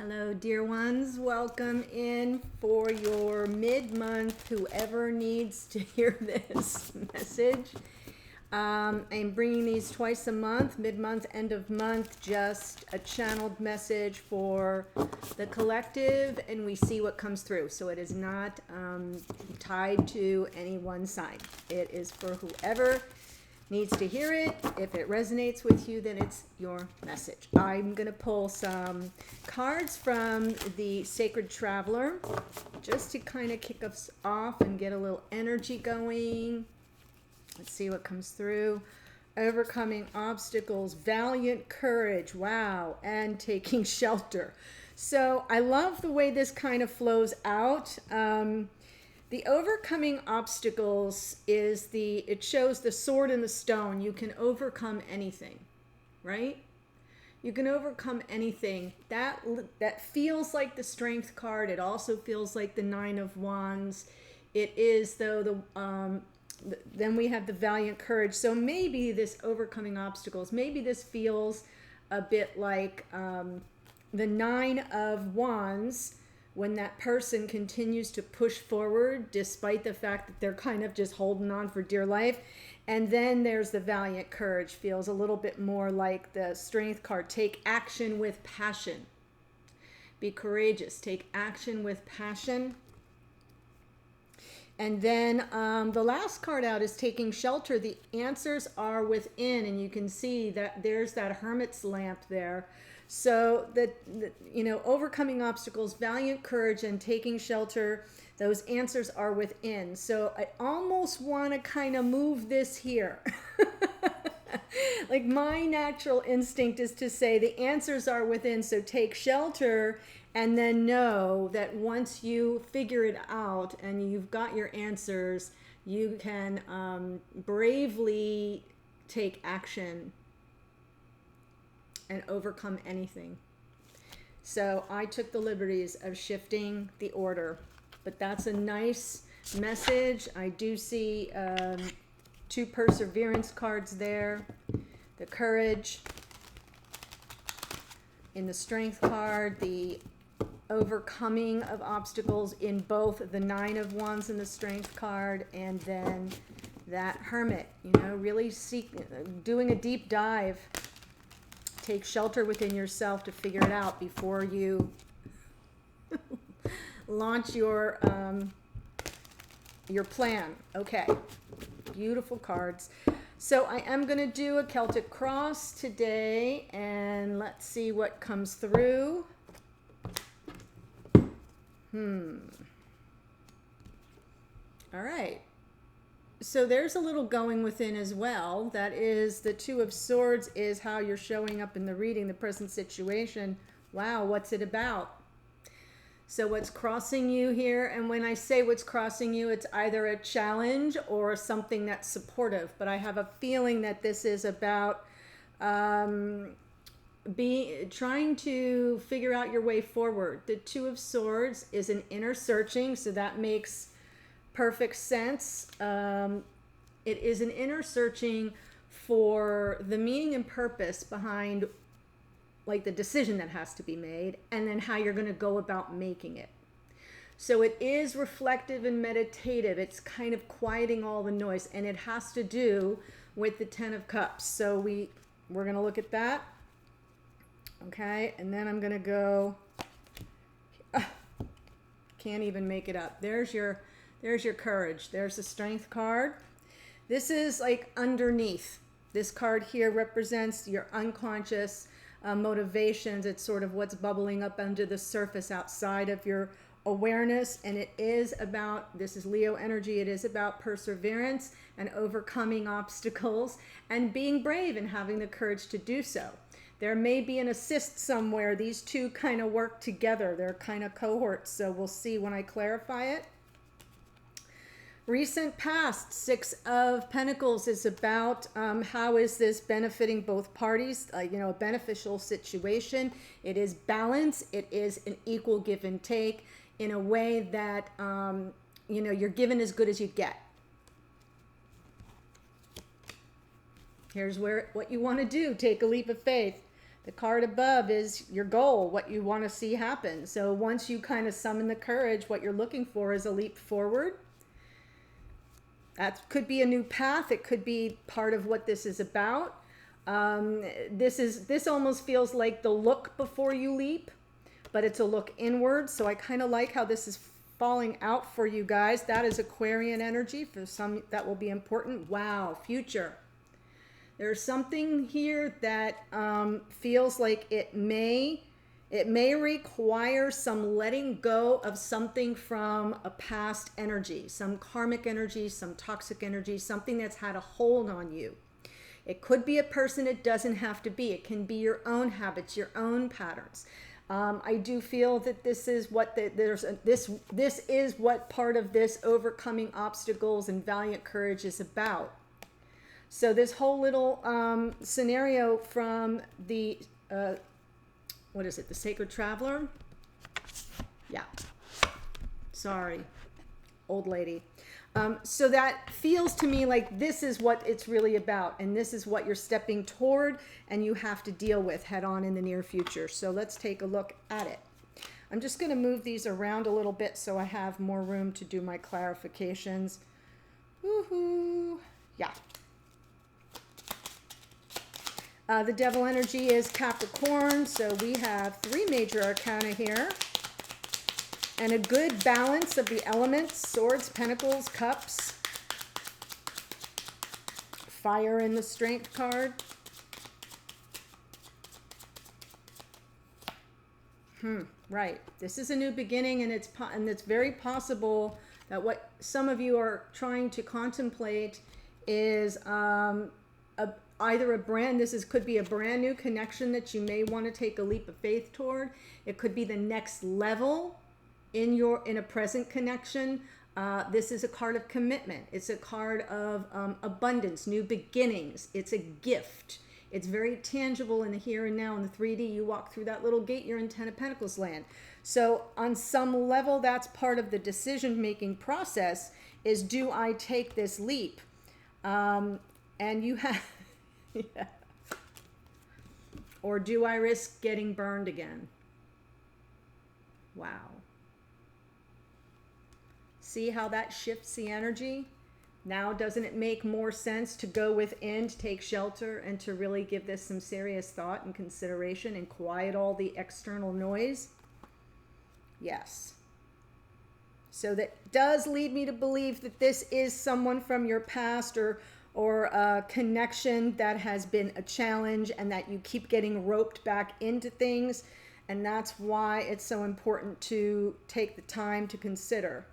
Hello, dear ones. Welcome in for your mid-month, whoever needs to hear this message. I'm bringing these twice a month, mid-month, end of month, just a channeled message for the collective, and we see what comes through. So it is not tied to any one side. It is for whoever needs to hear it. If it resonates with you, then it's your message. I'm going to pull some cards from the Sacred Traveler just to kind of kick us off and get a little energy going. Let's see what comes through. Overcoming obstacles, valiant courage, wow, and taking shelter. So I love the way this kind of flows out. The overcoming obstacles it shows the sword and the stone. You can overcome anything, right? You can overcome anything. That feels like the Strength card. It also feels like the Nine of Wands. It is, though, then we have the valiant courage. So maybe this overcoming obstacles, maybe this feels a bit like the Nine of Wands, when that person continues to push forward despite the fact that they're kind of just holding on for dear life. And then there's the valiant courage, feels a little bit more like the Strength card. Take action with passion. Be courageous. Take action with passion. And then the last card out is taking shelter. The answers are within, and you can see that there's that hermit's lamp there. So that, overcoming obstacles, valiant courage, and taking shelter, those answers are within. So I almost want to kind of move this here. Like, my natural instinct is to say the answers are within, so take shelter, and then know that once you figure it out and you've got your answers, you can bravely take action and overcome anything. So I took the liberties of shifting the order, but that's a nice message. I do see two perseverance cards there, the courage in the Strength card, the overcoming of obstacles in both the Nine of Wands and the Strength card, and then that hermit, really doing a deep dive. Take shelter within yourself to figure it out before you launch your plan. Okay, beautiful cards. So I am going to do a Celtic cross today, and let's see what comes through. All right. So there's a little going within as well. That is, the Two of Swords is how you're showing up in the reading, the present situation. Wow, what's it about? So what's crossing you here? And when I say what's crossing you, it's either a challenge or something that's supportive. But I have a feeling that this is about trying to figure out your way forward. The Two of Swords is an inner searching, so that makes perfect sense. It is an inner searching for the meaning and purpose behind, like, the decision that has to be made, and then how you're going to go about making it. So it is reflective and meditative. It's kind of quieting all the noise, and it has to do with the Ten of Cups. So we're going to look at that. Okay, and then I'm going to go, can't even make it up. There's your courage. There's the Strength card. This is like underneath. This card here represents your unconscious motivations. It's sort of what's bubbling up under the surface outside of your awareness. And it is about, this is Leo energy, it is about perseverance and overcoming obstacles and being brave and having the courage to do so. There may be an assist somewhere. These two kind of work together. They're kind of cohorts. So we'll see when I clarify it. Recent past, Six of Pentacles is about how is this benefiting both parties, a beneficial situation. It is balance. It is an equal give and take in a way that, you're given as good as you get. Here's what you want to do. Take a leap of faith. The card above is your goal, what you want to see happen. So once you kind of summon the courage, what you're looking for is a leap forward. That could be a new path. It could be part of what this is about. This almost feels like the look before you leap, but it's a look inward. So I kind of like how this is falling out for you guys. That is Aquarian energy. For some, that will be important. Wow, future. There's something here that feels like it may require some letting go of something from a past energy, some karmic energy, some toxic energy, something that's had a hold on you. It could be a person, it doesn't have to be. It can be your own habits, your own patterns. I do feel that this is what this is what part of this overcoming obstacles and valiant courage is about. So this whole little scenario from the what is it? The Sacred Traveler? Yeah. Sorry, old lady. So that feels to me like this is what it's really about, and this is what you're stepping toward, and you have to deal with head on in the near future. So let's take a look at it. I'm just going to move these around a little bit so I have more room to do my clarifications. Woohoo! Yeah. The devil energy is Capricorn, so we have 3 major arcana here. And a good balance of the elements, swords, pentacles, cups. Fire in the strength card. Right. This is a new beginning, and it's very possible that what some of you are trying to contemplate is could be a brand new connection that you may want to take a leap of faith toward. It could be the next level in a present connection. This is a card of commitment. It's a card of abundance, new beginnings. It's a gift. It's very tangible in the here and now. In the 3D, you walk through that little gate, you're in Ten of Pentacles land. So on some level, that's part of the decision-making process is, do I take this leap? And you have... yeah. Or do I risk getting burned again? Wow. See how that shifts the energy? Now, doesn't it make more sense to go within, to take shelter, and to really give this some serious thought and consideration and quiet all the external noise? Yes. So that does lead me to believe that this is someone from your past or a connection that has been a challenge, and that you keep getting roped back into things. And that's why it's so important to take the time to consider.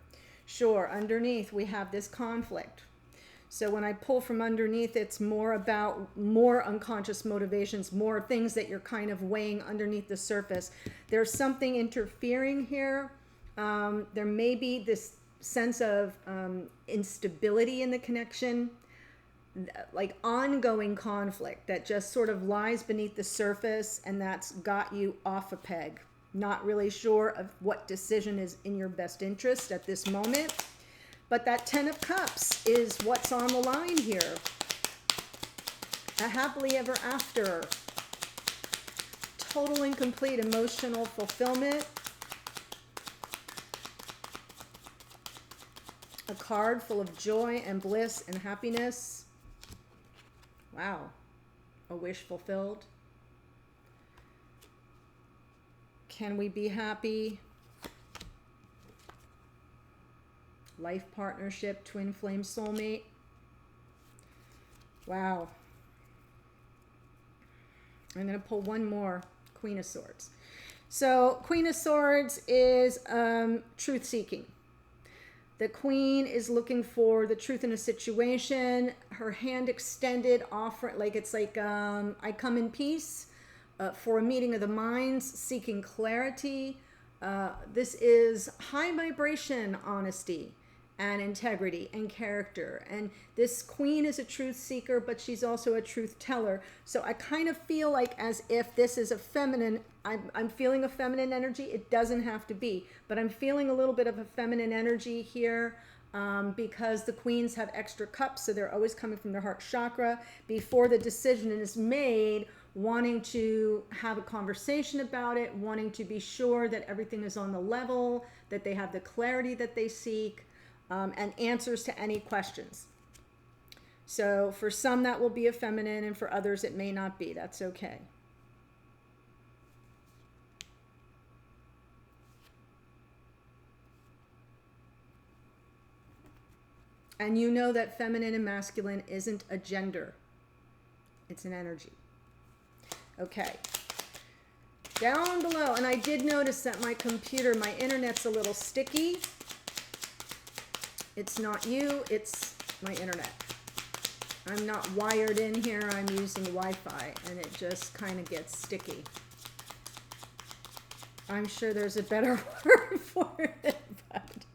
Sure, underneath we have this conflict. So when I pull from underneath, it's more about more unconscious motivations, more things that you're kind of weighing underneath the surface. There's something interfering here. There may be this sense of instability in the connection, like ongoing conflict that just sort of lies beneath the surface, and that's got you off a peg. Not really sure of what decision is in your best interest at this moment. But that 10 of Cups is what's on the line here. A happily ever after. Total and complete emotional fulfillment. A card full of joy and bliss and happiness. Wow. A wish fulfilled. Can we be happy? Life partnership, twin flame soulmate. Wow. I'm going to pull one more. Queen of Swords. So Queen of Swords is truth seeking. The Queen is looking for the truth in a situation. Her hand extended, offer, like it's like I come in peace. For a meeting of the minds, seeking clarity. This is high vibration honesty and integrity and character. And this Queen is a truth seeker, but she's also a truth teller. So I kind of feel like as if this is a feminine, I'm feeling a feminine energy. It doesn't have to be, but I'm feeling a little bit of a feminine energy here. Because the Queens have extra cups, so they're always coming from their heart chakra. Before the decision is made, wanting to have a conversation about it, wanting to be sure that everything is on the level, that they have the clarity that they seek, and answers to any questions. So for some that will be a feminine, and for others it may not be. That's okay. And you know that feminine and masculine isn't a gender. It's an energy. Okay. Down below, and I did notice that my computer, my internet's a little sticky. It's not you, it's my internet. I'm not wired in here, I'm using Wi-Fi, and it just kind of gets sticky. I'm sure there's a better word for it, but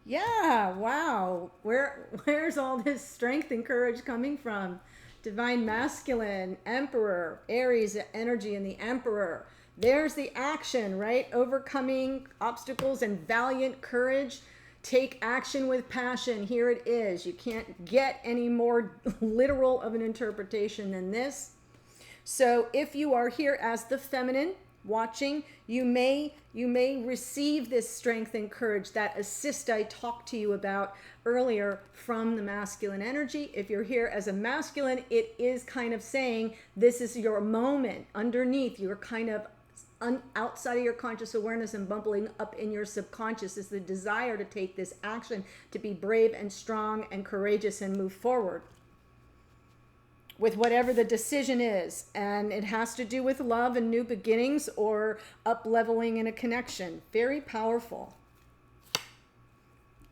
yeah, wow. Where's all this strength and courage coming from? Divine masculine, emperor, Aries energy, and the emperor. There's the action, right? Overcoming obstacles and valiant courage. Take action with passion. Here it is. You can't get any more literal of an interpretation than this. So if you are here as the feminine watching, you may receive this strength and courage, that assist I talked to you about earlier, from the masculine energy. If you're here as a masculine, it is kind of saying this is your moment. Underneath, you're kind of outside of your conscious awareness and bubbling up in your subconscious is the desire to take this action, to be brave and strong and courageous and move forward with whatever the decision is. And it has to do with love and new beginnings or up leveling in a connection. Very powerful.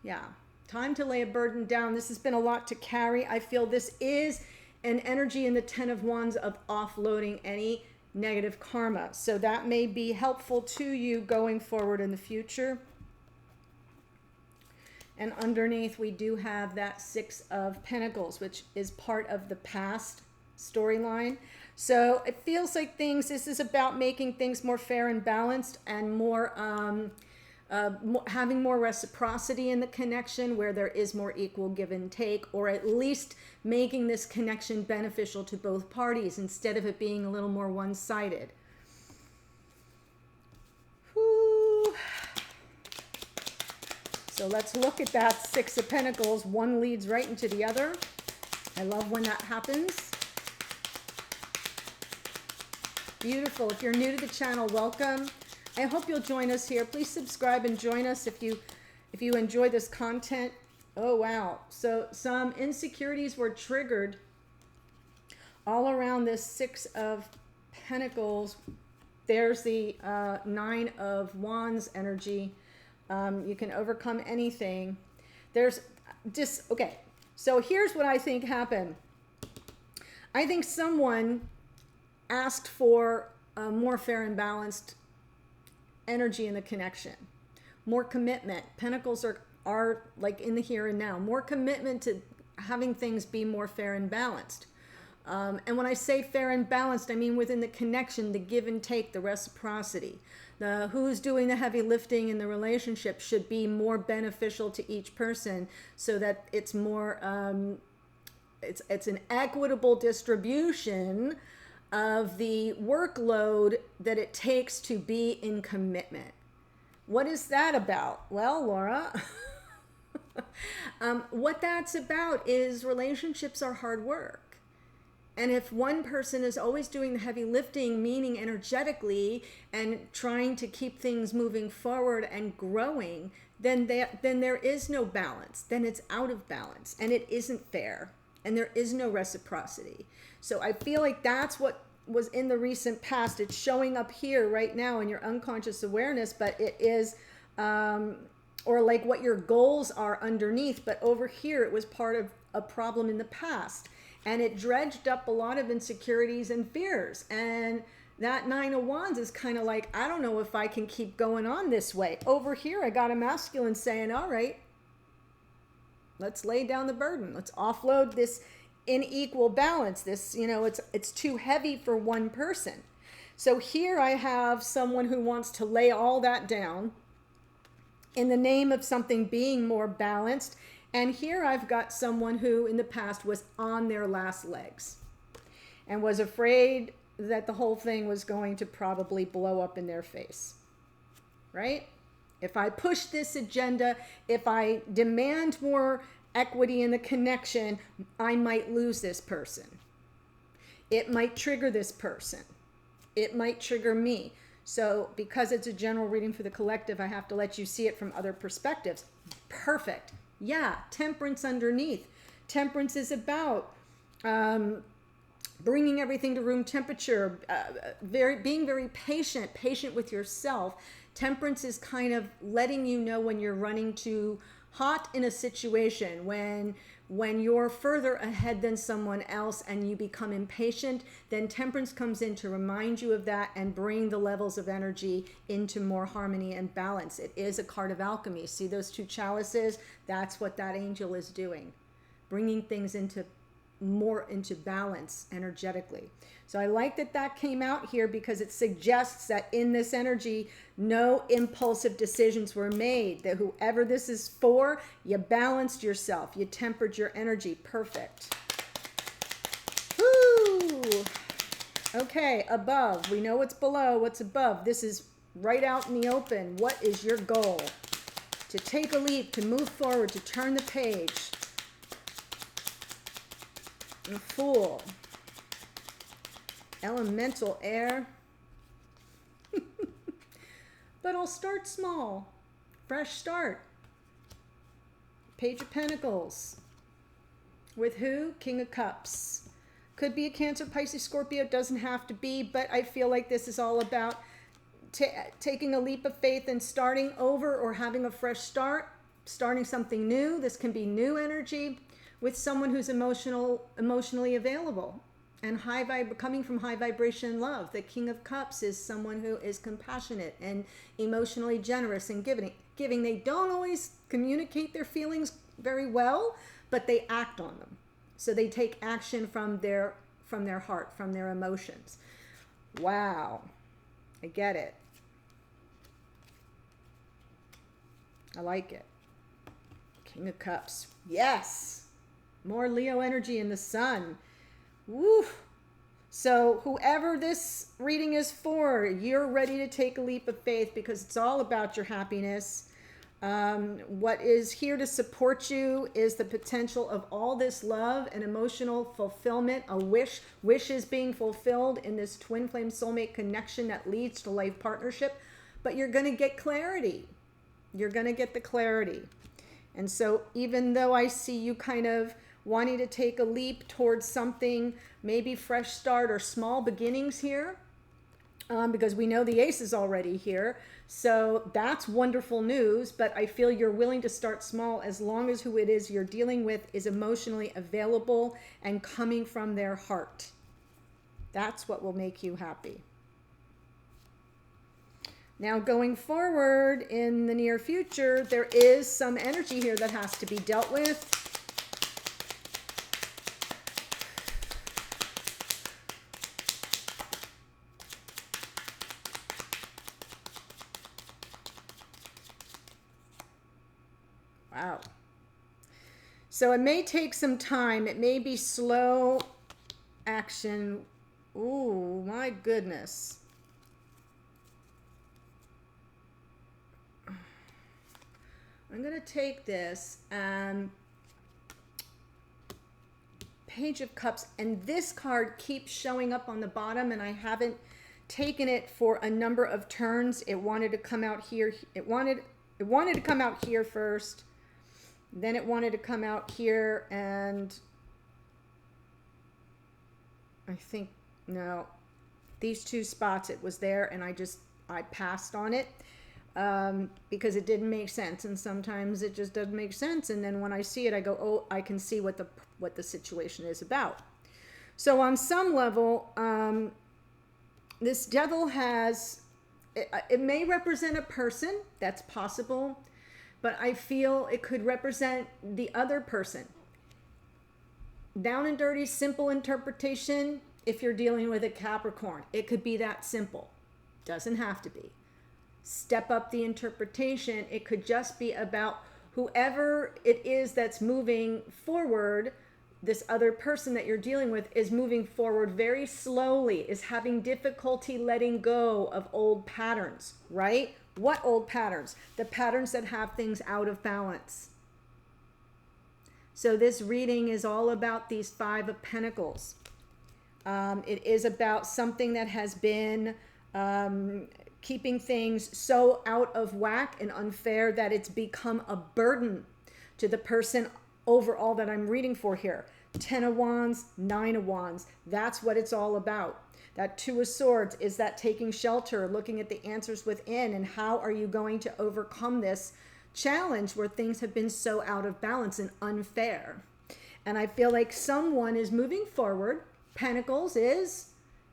Yeah. Time to lay a burden down. This has been a lot to carry. I feel this is an energy in the 10 of Wands of offloading any negative karma. So that may be helpful to you going forward in the future. And underneath we do have that 6 of Pentacles, which is part of the past storyline. So it feels like this is about making things more fair and balanced, and more having more reciprocity in the connection, where there is more equal give and take, or at least making this connection beneficial to both parties instead of it being a little more one-sided. Whew. So let's look at that 6 of Pentacles. One leads right into the other. I love when that happens. Beautiful. If you're new to the channel, welcome. I hope you'll join us here. Please subscribe and join us if you enjoy this content. Oh, wow. So some insecurities were triggered all around this 6 of Pentacles. There's the 9 of Wands energy. You can overcome anything. There's just, okay. So here's what I think happened. I think someone asked for a more fair and balanced energy in the connection, more commitment. Pentacles are like in the here and now, more commitment to having things be more fair and balanced. And when I say fair and balanced, I mean within the connection, the give and take, the reciprocity. The who's doing the heavy lifting in the relationship should be more beneficial to each person, so that it's more it's an equitable distribution of the workload that it takes to be in commitment. What is that about? Well, Laura, what that's about is relationships are hard work. And if one person is always doing the heavy lifting, meaning energetically, and trying to keep things moving forward and growing, then there is no balance. Then it's out of balance, and it isn't fair, and there is no reciprocity. So I feel like that's what was in the recent past. It's showing up here right now in your unconscious awareness, but it is, or like what your goals are underneath, but over here it was part of a problem in the past. And it dredged up a lot of insecurities and fears. And that 9 of Wands is kind of like, I don't know if I can keep going on this way. Over here, I got a masculine saying, all right, let's lay down the burden. Let's offload this unequal balance. This, it's too heavy for one person. So here I have someone who wants to lay all that down in the name of something being more balanced. And here I've got someone who in the past was on their last legs and was afraid that the whole thing was going to probably blow up in their face, right? If I push this agenda, if I demand more equity in the connection, I might lose this person. It might trigger this person. It might trigger me. So because it's a general reading for the collective, I have to let you see it from other perspectives. Perfect. Yeah, temperance underneath. Temperance is about bringing everything to room temperature, being very patient with yourself. Temperance is kind of letting you know when you're running too hot in a situation, when you're further ahead than someone else and you become impatient, then temperance comes in to remind you of that and bring the levels of energy into more harmony and balance. It is a card of alchemy. See those two chalices? That's what that angel is doing, bringing things more into balance energetically. So I like that came out here because it suggests that in this energy, no impulsive decisions were made. That whoever this is for, you balanced yourself. You tempered your energy. Perfect. Woo! Okay, above. We know what's below. What's above? This is right out in the open. What is your goal? To take a leap, to move forward, to turn the page. The Fool. Elemental air. But I'll start small. Fresh start. Page of Pentacles. With who? King of Cups. Could be a Cancer, Pisces, Scorpio. Doesn't have to be, but I feel like this is all about taking a leap of faith and starting over or having a fresh start, starting something new. This can be new energy with someone who's emotionally available and coming from high vibration love. The King of Cups is someone who is compassionate and emotionally generous and giving. They don't always communicate their feelings very well, but they act on them. So they take action from their heart, from their emotions. Wow. I get it. I like it. King of Cups. Yes. More Leo energy in the sun. Woo! So whoever this reading is for, you're ready to take a leap of faith because it's all about your happiness. What is here to support you is the potential of all this love and emotional fulfillment, a wishes being fulfilled in this twin flame soulmate connection that leads to life partnership. But you're going to get clarity. You're going to get the clarity. And so even though I see you kind of wanting to take a leap towards something, maybe fresh start or small beginnings here, because we know the ace is already here. So that's wonderful news, but I feel you're willing to start small as long as who it is you're dealing with is emotionally available and coming from their heart. That's what will make you happy. Now going forward in the near future, there is some energy here that has to be dealt with. Wow. So it may take some time. It may be slow action. Ooh, my goodness. I'm going to take this and Page of Cups, and this card keeps showing up on the bottom, and I haven't taken it for a number of turns. It wanted to come out here. It wanted to come out here first. Then it wanted to come out here, and I think, no, these two spots it was there, and I passed on it because it didn't make sense, and sometimes it just doesn't make sense, and then when I see it, I go, oh, I can see what the situation is about. So on some level, this devil has, it may represent a person, that's possible, but I feel it could represent the other person. Down and dirty, simple interpretation, if you're dealing with a Capricorn, it could be that simple. Doesn't have to be. Step up the interpretation. It could just be about whoever it is that's moving forward this other person that you're dealing with is moving forward very slowly, is having difficulty letting go of old patterns, right? What old patterns? The patterns that have things out of balance. So this reading is all about these Five of Pentacles. It is about something that has been keeping things so out of whack and unfair that it's become a burden to the person overall that I'm reading for here. 10 of Wands, 9 of Wands. That's what it's all about. That Two of Swords is that taking shelter, looking at the answers within, and how are you going to overcome this challenge where things have been so out of balance and unfair. And I feel like someone is moving forward. Pentacles is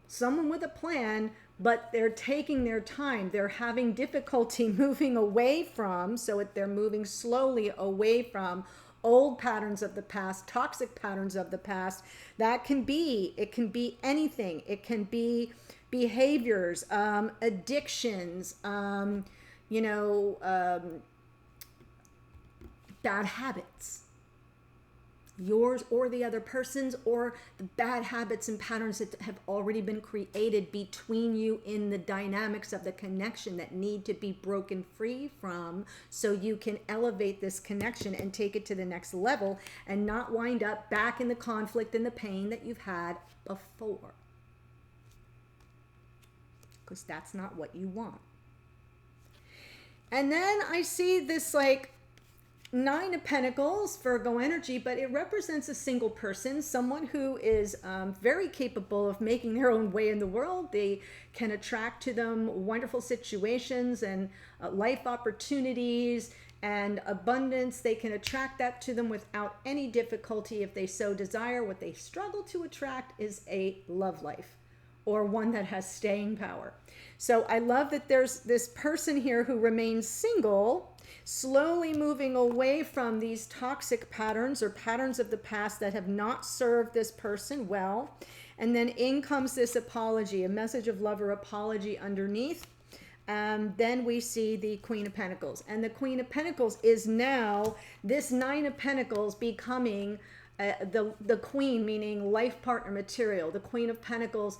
someone with a plan, but they're taking their time. They're having difficulty moving away from, so they're moving slowly away from old patterns of the past, toxic patterns of the past. It can be anything. It can be behaviors, addictions, bad habits, yours or the other person's, or the bad habits and patterns that have already been created between you in the dynamics of the connection that need to be broken free from, so you can elevate this connection and take it to the next level and not wind up back in the conflict and the pain that you've had before, because that's not what you want. And then I see this like Nine of Pentacles, Virgo energy, but it represents a single person, someone who is very capable of making their own way in the world. They can attract to them wonderful situations and life opportunities and abundance. They can attract that to them without any difficulty if they so desire. What they struggle to attract is a love life, or one that has staying power. So I love that there's this person here who remains single, slowly moving away from these toxic patterns or patterns of the past that have not served this person well. And then in comes this apology, a message of love or apology underneath. Then we see the Queen of Pentacles. And the Queen of Pentacles is now this Nine of Pentacles becoming the Queen, meaning life partner material. The Queen of Pentacles,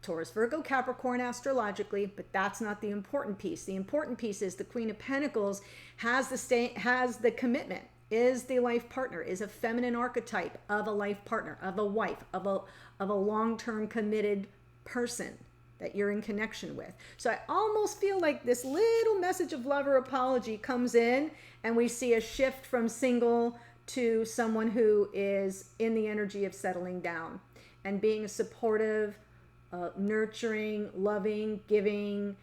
Taurus, Virgo, Capricorn astrologically, but that's not the important piece. The important piece is the Queen of Pentacles has the commitment, is the life partner, is a feminine archetype of a life partner, of a wife, of a long-term committed person that you're in connection with. So I almost feel like this little message of love or apology comes in, and we see a shift from single to someone who is in the energy of settling down and being a supportive, nurturing, loving, giving,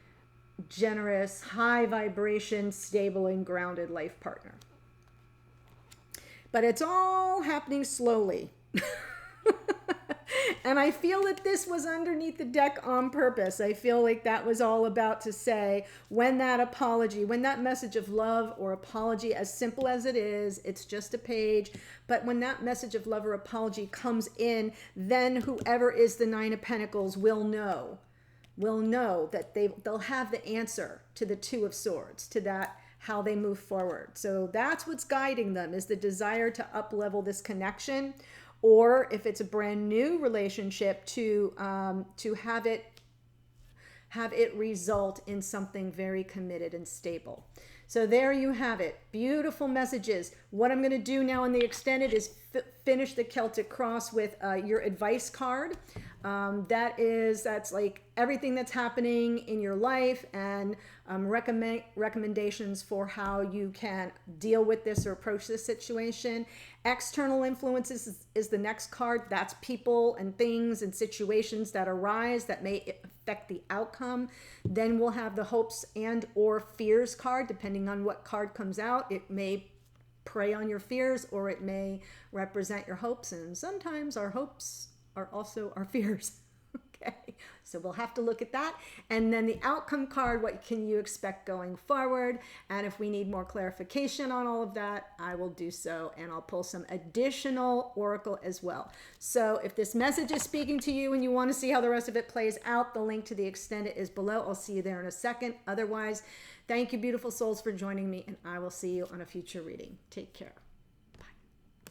generous, high vibration, stable and grounded life partner. But it's all happening slowly. And I feel that this was underneath the deck on purpose. I feel like that was all about to say, when that apology, when that message of love or apology, as simple as it is, it's just a page, but when that message of love or apology comes in, then whoever is the Nine of Pentacles will know that they'll have the answer to the Two of Swords, to that, how they move forward. So that's what's guiding them, is the desire to up-level this connection, or if it's a brand new relationship, to have it result in something very committed and stable. So there you have it. Beautiful messages. What I'm going to do now in the extended is finish the Celtic cross with your advice card. That's like everything that's happening in your life, and recommendations for how you can deal with this or approach this situation. External influences is the next card. That's people and things and situations that arise that may affect the outcome. Then we'll have the hopes and or fears card, depending on what card comes out. It may prey on your fears, or it may represent your hopes, and sometimes our hopes are also our fears. Okay, so we'll have to look at that. And then the outcome card, what can you expect going forward? And if we need more clarification on all of that, I will do so, and I'll pull some additional oracle as well. So if this message is speaking to you and you want to see how the rest of it plays out, the link to the extended is below. I'll see you there in a second. Otherwise, thank you, beautiful souls, for joining me, and I will see you on a future reading. Take care.